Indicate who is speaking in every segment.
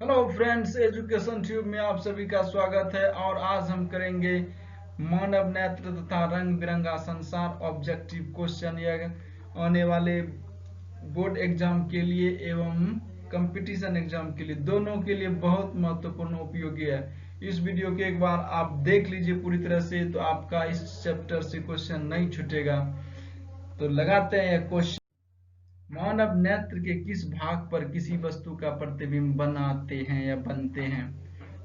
Speaker 1: Hello friends, education tube में आप सभी का स्वागत है। और आज हम करेंगे मानव नेत्र तथा रंग बिरंगा संसार ऑब्जेक्टिव क्वेश्चन। यह आने वाले बोर्ड एग्जाम के लिए एवं कंपटीशन एग्जाम के लिए, दोनों के लिए बहुत महत्वपूर्ण उपयोगी है। इस वीडियो के एक बार आप देख लीजिए पूरी तरह से, तो आपका इस चैप्टर से क्वेश्चन नहीं छूटेगा। तो लगाते हैं क्वेश्चन। मानव नेत्र के किस भाग पर किसी वस्तु का प्रतिबिंब बनाते हैं या बनते हैं?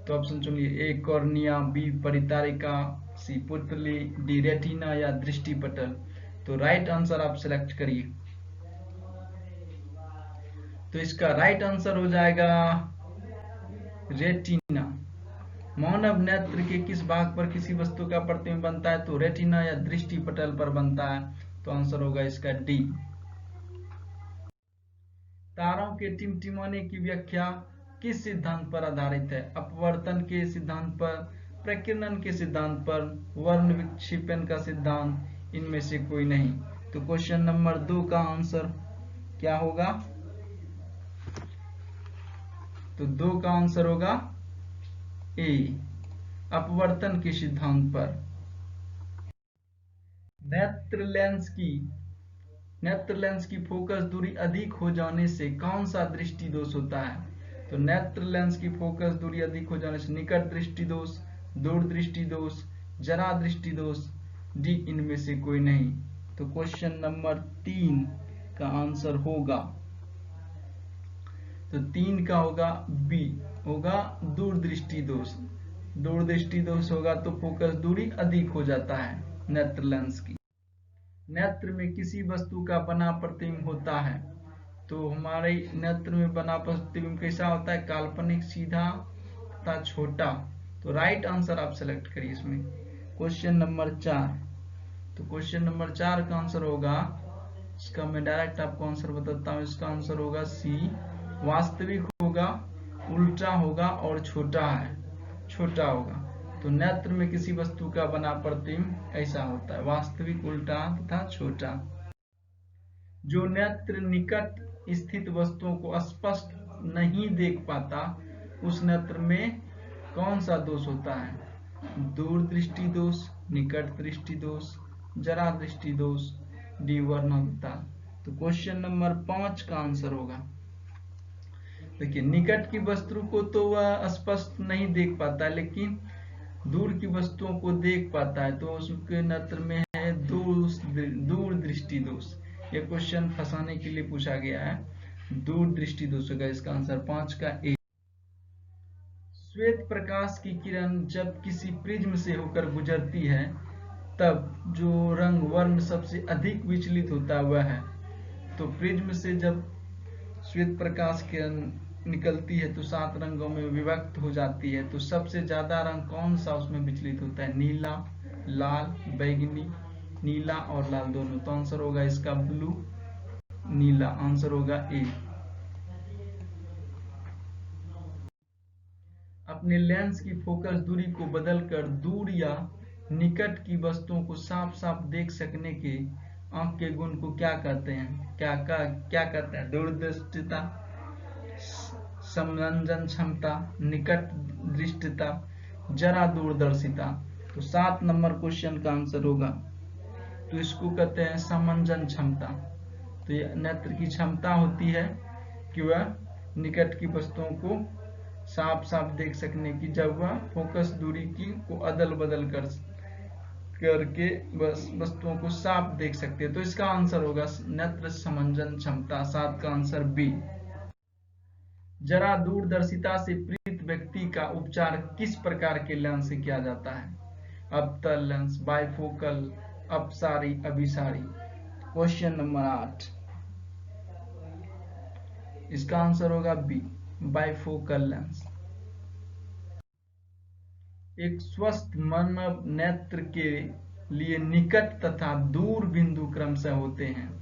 Speaker 1: तो ऑप्शन चुनिए। ए कॉर्निया, बी परितारिका, सी पुतली, डी रेटिना या दृष्टि पटल। तो राइट आंसर आप सिलेक्ट करिए। तो इसका राइट आंसर हो जाएगा रेटिना। मानव नेत्र के किस भाग पर किसी वस्तु का प्रतिबिंब बनता है? तो रेटिना या दृष्टि पटल पर बनता है। तो आंसर होगा इसका डी। तारों के टिमटिमाने की व्याख्या किस सिद्धांत पर आधारित है? अपवर्तन के सिद्धांत पर, प्रकीर्णन के सिद्धांत पर, वर्ण विक्षेपण का सिद्धांत, इनमें से कोई नहीं। तो क्वेश्चन नंबर 2 का आंसर क्या होगा? तो 2 का आंसर होगा ए, अपवर्तन के सिद्धांत पर। नेत्र लेंस की फोकस दूरी अधिक हो जाने से कौन सा दृष्टि दोष होता है? तो नेत्र लेंस की फोकस दूरी अधिक हो जाने से निकट दृष्टि दोष, दूर दृष्टि दोष, जरा दृष्टि दोष, डी इनमें से कोई नहीं। तो क्वेश्चन नंबर 3 का आंसर होगा, तो 3 का होगा बी, होगा दूर दृष्टि दोष। दूर दृष्टि दोष होगा तो फोकस दूरी अधिक हो जाता है नेत्र लेंस की। नेत्र में किसी वस्तु का बना प्रतिबिंब होता है, तो हमारे नेत्र में बना प्रतिबिंब कैसा होता है? काल्पनिक, सीधा तथा छोटा। तो राइट आंसर आप सेलेक्ट करिए इसमें। Question number 4। तो क्वेश्चन नंबर 4 का आंसर होगा, इसका मैं डायरेक्ट आपको आंसर बताता हूँ। इसका आंसर होगा सी, वास्तविक होगा, उल्टा होगा और छोटा है, छोटा होगा। तो नेत्र में किसी वस्तु का बना प्रतिबिंब ऐसा होता है, वास्तविक, उल्टा तथा छोटा। जो नेत्र निकट स्थित वस्तुओं को स्पष्ट नहीं देख पाता, उस नेत्र में कौन सा दोष होता है? दूर दृष्टि दोष, निकट दृष्टि दोष, जरा दृष्टि दोष, डी वर्णवता। तो क्वेश्चन नंबर 5 का आंसर होगा, देखिए निकट की वस्तु को तो वह स्पष्ट नहीं देख पाता, लेकिन दूर की वस्तुओं को देख पाता है, तो उसके नेत्र में है दूर दृष्टि दोष। ये क्वेश्चन फंसाने के लिए पूछा गया है। दूर दृष्टि दोष होगा इसका आंसर 5 का ए। श्वेत प्रकाश की किरण जब किसी प्रिज्म से होकर गुजरती है, तब जो रंग वर्ण सबसे अधिक विचलित होता है वह है। तो प्रिज्म से जब श्वेत प्रकाश किरण निकलती है तो 7 रंगों में विभक्त हो जाती है, तो सबसे ज्यादा रंग कौन सा उसमें विचलित होता है? नीला, लाल, बैगनी, नीला और लाल दोनों। तो आंसर होगा इसका ब्लू, नीला। आंसर होगा ए। अपने लेंस की फोकस दूरी को बदलकर दूर या निकट की वस्तुओं को साफ साफ देख सकने के आंख के गुण को क्या कहते हैं? क्या कहते हैं? दूरदृष्टिता, समरंजन क्षमता, निकट दृष्टिता, जरा दूरदर्शिता। तो 7 नंबर क्वेश्चन का आंसर होगा, तो इसको कहते हैं समंजन क्षमता। तो ये नेत्र की क्षमता होती है कि वह निकट की वस्तुओं को साफ साफ देख सकने की, जब वह फोकस दूरी की को अदल बदल करके बस वस्तुओं को साफ देख सकते हैं। तो इसका आंसर होगा नेत्र समंजन क्षमता, 7 का आंसर बी। जरा दूरदर्शिता से पीड़ित व्यक्ति का उपचार किस प्रकार के लेंस से किया जाता है? अवतल लेंस, बाइफोकल, अपसारी, अभिसारी। क्वेश्चन नंबर 8, इसका आंसर होगा बी, बाइफोकल लेंस। एक स्वस्थ मानव नेत्र के लिए निकट तथा दूर बिंदु क्रमशः होते हैं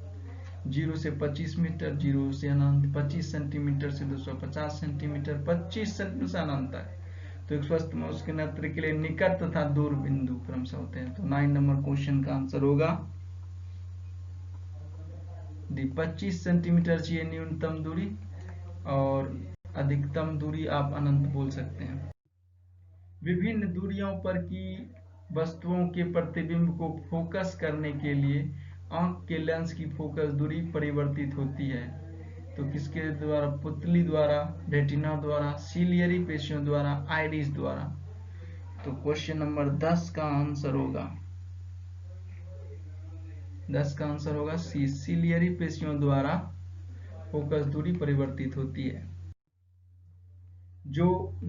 Speaker 1: 0 से 25 मीटर, 0 से अनंत, 25 सेंटीमीटर से 250 सेंटीमीटर, 25 सेंटीमीटर से अनंत तक। तो एक स्वस्थ मनुष्य के नेत्र के लिए निकट तथा दूर बिंदु क्रमशः होते हैं। तो 9 नंबर क्वेश्चन का आंसर होगा डी, 25 सेंटीमीटर चाहिए न्यूनतम दूरी और अधिकतम दूरी आप अनंत बोल सकते हैं। विभिन्न दूरियों पर की वस्तुओं के प्रतिबिंब को फोकस करने के लिए आंख के लेंस की फोकस दूरी परिवर्तित होती है। तो किसके द्वारा? पुतली द्वारा, रेटिना द्वारा, सीलियरी पेशियों द्वारा, आइरिस द्वारा। तो क्वेश्चन नंबर 10 का आंसर होगा 10 का आंसर होगा सी, सीलियरी पेशियों द्वारा फोकस दूरी परिवर्तित होती है। जो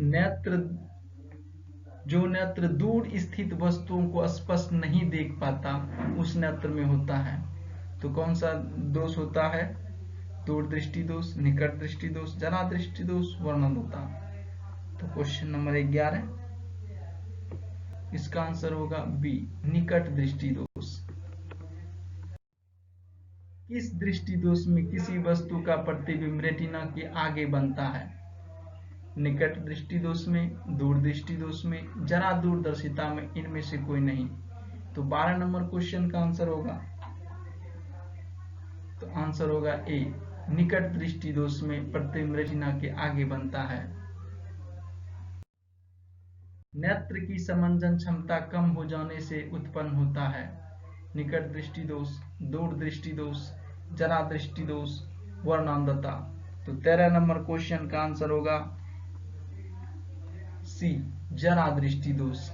Speaker 1: नेत्र दूर स्थित वस्तुओं को स्पष्ट नहीं देख पाता उस नेत्र में होता है। तो कौन सा दोष होता है? दूर दृष्टि दोष, निकट दृष्टि दोष, जरा दृष्टि दोष, वर्णनता। तो क्वेश्चन नंबर 11, इसका आंसर होगा बी, निकट दृष्टि दोष। किस दृष्टि दोष में किसी वस्तु का प्रतिबिंब रेटिना के आगे बनता है? निकट दृष्टि दोष में, दूर दृष्टि दोष में, जरा दूरदर्शिता में, इनमें से कोई नहीं। तो 12 नंबर क्वेश्चन का आंसर होगा, तो आंसर होगा ए, निकट दृष्टि दोष में प्रतिबिंब रेटिना के आगे बनता है। नेत्र की समंजन क्षमता कम हो जाने से उत्पन्न होता है। निकट दृष्टि दोष, दूर दृष्टि दोष, जरा दृष्टि दोष, वर्णांधता। तो 13 नंबर क्वेश्चन का आंसर होगा सी, जरा दृष्टि दोष।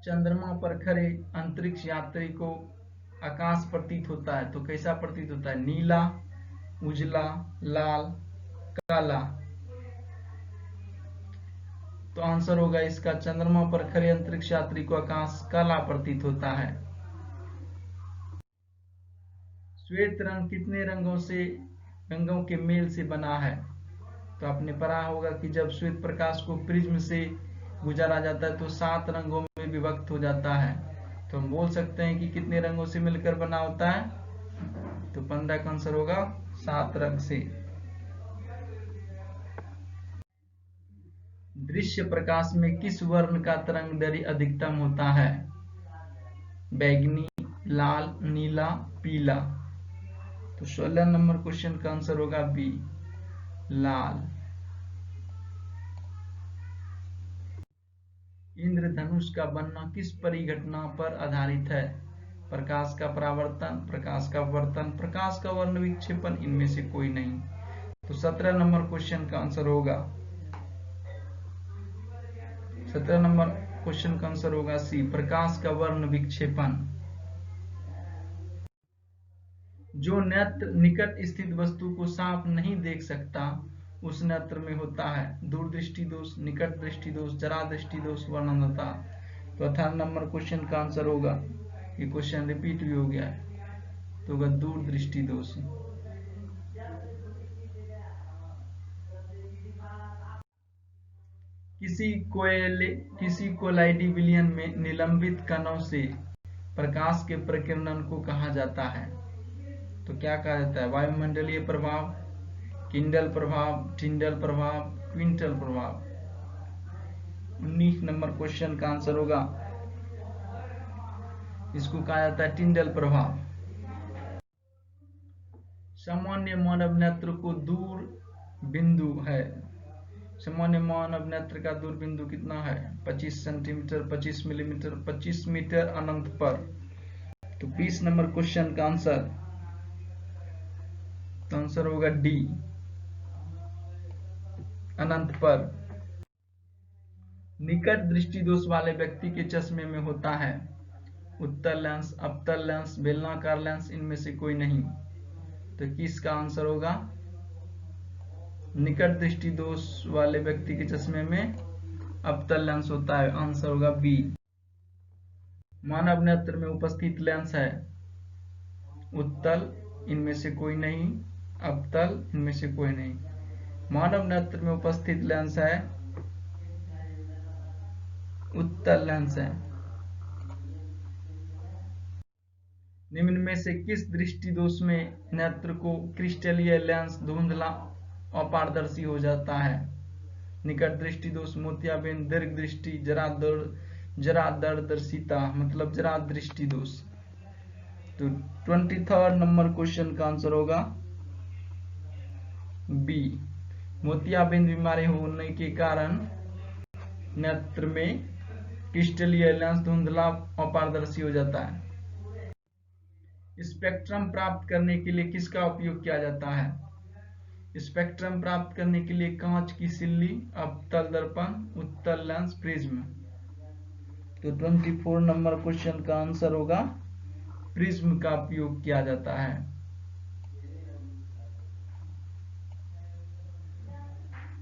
Speaker 1: चंद्रमा पर खड़े अंतरिक्ष यात्री को आकाश प्रतीत होता है। तो कैसा प्रतीत होता है? नीला, उजला, लाल, काला। तो आंसर होगा इसका, चंद्रमा पर खड़े अंतरिक्ष यात्री को आकाश काला प्रतीत होता है। श्वेत रंग कितने रंगों के मेल से बना है? तो आपने पढ़ा होगा कि जब श्वेत प्रकाश को प्रिज्म से गुजारा जाता है तो 7 रंगों में विभक्त हो जाता है। तो हम बोल सकते हैं कि कितने रंगों से मिलकर बना होता है? तो 15 का आंसर होगा 7 रंग से। दृश्य प्रकाश में किस वर्ण का तरंगदैर्घ्य अधिकतम होता है? बैगनी, लाल, नीला, पीला। तो 16 नंबर क्वेश्चन का आंसर होगा बी, लाल। इंद्रधनुष का बनना किस परिघटना पर आधारित है? प्रकाश का परावर्तन, प्रकाश का अपवर्तन, प्रकाश का वर्ण विक्षेपण, इनमें से कोई नहीं। तो 17 नंबर क्वेश्चन का आंसर होगा 17 नंबर क्वेश्चन का आंसर होगा सी, प्रकाश का वर्ण विक्षेपण। जो नेत्र निकट स्थित वस्तु को साफ नहीं देख सकता उस नेत्र में होता है दूरदृष्टि दोष, निकट दृष्टि दोष, जरा दृष्टि दोष, वर्णनता। तो 18 नंबर क्वेश्चन का आंसर होगा, ये क्वेश्चन रिपीट भी हो गया है, तो होगा दूरदृष्टि दोष। किसी कोलाइडी विलयन में निलंबित कणों से प्रकाश के प्रकीर्णन को कहा जाता है। तो क्या कहा जाता है? वायुमंडलीय प्रभाव, किंडल प्रभाव, टिंडल प्रभाव, क्विंटल प्रभाव। 19 नंबर क्वेश्चन का आंसर होगा, इसको कहा जाता है टिंडल प्रभाव। सामान्य मानव नेत्र को दूर बिंदु है। सामान्य मानव नेत्र का दूर बिंदु कितना है? 25 सेंटीमीटर, 25 मिलीमीटर, 25 मीटर अनंत पर। तो 20 नंबर क्वेश्चन का आंसर होगा डी, अनंत पर। निकट दृष्टि दोष वाले व्यक्ति के चश्मे में होता है उत्तल लेंस, अवतल लेंस, बेलनाकार लेंस, इनमें से कोई नहीं। तो किसका आंसर होगा? निकट दृष्टि दोष वाले व्यक्ति के चश्मे में अवतल लेंस होता है। आंसर होगा बी। मानव नेत्र में उपस्थित लेंस है उत्तल, इनमें से कोई नहीं, अवतल, इनमें से कोई नहीं। मानव नेत्र में उपस्थित लेंस है उत्तल लेंस है। निम्न में से किस दृष्टि दोष में नेत्र को क्रिस्टलीय लेंस धुंधला अपारदर्शी हो जाता है? निकट दृष्टि दोष, मोतियाबिंद, दीर्घ दृष्टि, जरा दर्शिता, मतलब जरा दृष्टि दोष। तो 23 नंबर क्वेश्चन का आंसर होगा बी, मोतियाबिंद बीमारी होने के कारण नेत्र में क्रिस्टलीय लेंस धुंधला अपारदर्शी हो जाता है। स्पेक्ट्रम प्राप्त करने के लिए किसका उपयोग किया जाता है? स्पेक्ट्रम प्राप्त करने के लिए कांच की सिल्ली, अवतल दर्पण, उत्तल लेंस, प्रिज्म। तो 24 नंबर क्वेश्चन का आंसर होगा प्रिज्म का उपयोग किया जाता है।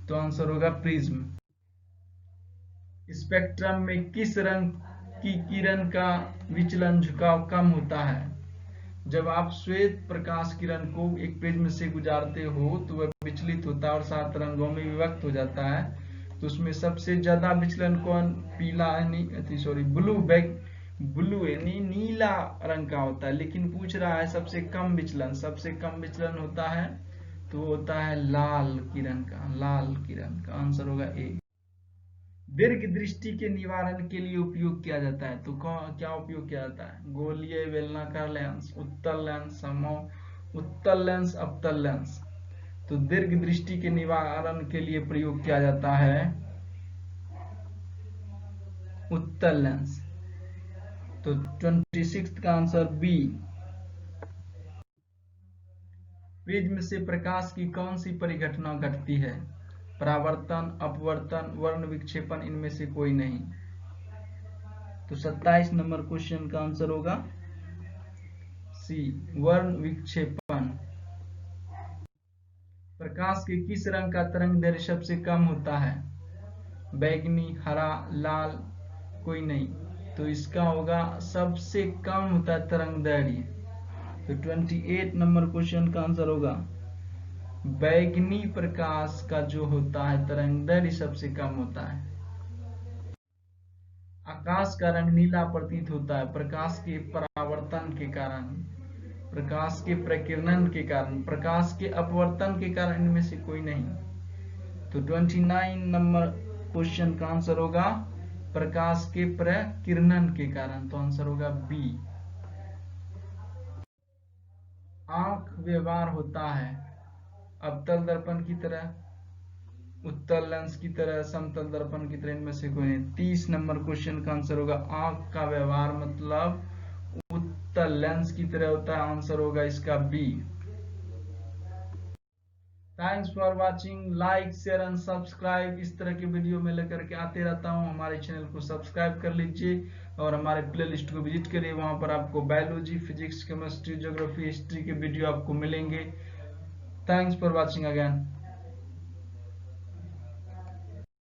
Speaker 1: तो आंसर होगा प्रिज्म। स्पेक्ट्रम में किस रंग की किरण का विचलन झुकाव कम होता है? जब आप श्वेत प्रकाश किरण को एक प्रिज्म से गुजारते हो तो वह विचलित होता है और 7 रंगों में विभक्त हो जाता है। तो उसमें सबसे ज्यादा विचलन कौन? पीला ब्लू यानी नीला रंग का होता है, लेकिन पूछ रहा है सबसे कम विचलन होता है तो होता है लाल किरण का। आंसर होगा ए। दीर्घ दृष्टि के निवारण के लिए उपयोग किया जाता है, तो क्या उपयोग किया जाता है? गोलीय बेलनाकार लेंस, उत्तल लेंस, अवतल लेंस। तो दीर्घ दृष्टि के निवारण के लिए प्रयोग किया जाता है उत्तल लेंस। तो 26 का आंसर बी। प्रिज्म से प्रकाश की कौन सी परिघटना घटती है? परावर्तन, अपवर्तन, वर्ण विक्षेपण, इनमें से कोई नहीं। तो 27 नंबर क्वेश्चन का आंसर होगा सी, वर्ण विक्षेपण। प्रकाश के किस रंग का तरंग दैर्घ्य सबसे कम होता है? बैगनी, हरा, लाल, कोई नहीं। तो इसका होगा सबसे कम होता है तरंग दैर्घ्य। तो 28 नंबर क्वेश्चन का आंसर होगा बैगनी प्रकाश का जो होता है तरंग दैर्घ्य सबसे कम होता है। आकाश का रंग नीला प्रतीत होता है प्रकाश के परावर्तन के कारण, प्रकाश के प्रकीर्णन के कारण, प्रकाश के अपवर्तन के कारण, इनमें से कोई नहीं। तो 29 नंबर क्वेश्चन का आंसर होगा प्रकाश के प्रकीर्णन के कारण। तो आंसर होगा बी। आंख व्यवहार होता है अवतल दर्पण की तरह, उत्तल लेंस की तरह, समतल दर्पण की तरह, इनमें से कोई नहीं। 30 नंबर क्वेश्चन का आंसर होगा आंख का व्यवहार मतलब उत्तल लेंस की तरह होता है। आंसर होगा इसका B. Thanks for watching. Like, share and subscribe. इस तरह के वीडियो में लेकर के आते रहता हूँ। हमारे चैनल को सब्सक्राइब कर लीजिए और हमारे प्लेलिस्ट को विजिट करिए। वहां पर आपको biology, physics, chemistry, geography, history के वीडियो आपको मिलेंगे। Thanks for watching again.